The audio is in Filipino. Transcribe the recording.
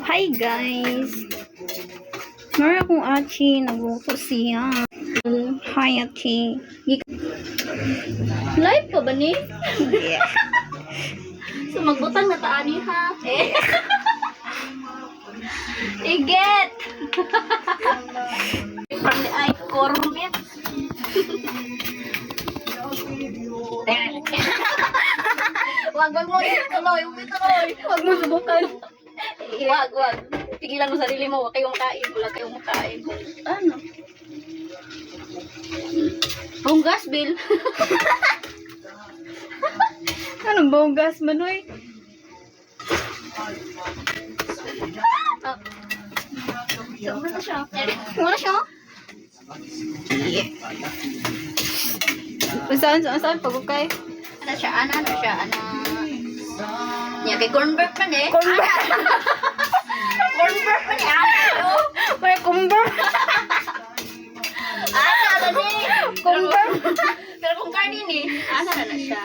Hi guys! Meron akong achi, nagluto siya. Hi achi. Live pa ba ni? Yeah. So magbutang na taani ha. Iget! From the eye cornet. Wag mo ituloy, wag mo subukan. Wag. Pigilan mo sarili mo, wag kayong makain. Ano? Bunggas, Bill. Anong bogas manoy? Wala siya. Wala siya? Saan pagukay? Ano siya? Nya kay convert man eh. Convert. Convert man eh. Ano? May kumber. Ano ni? Kumber. Pero kung kanini, ano na siya?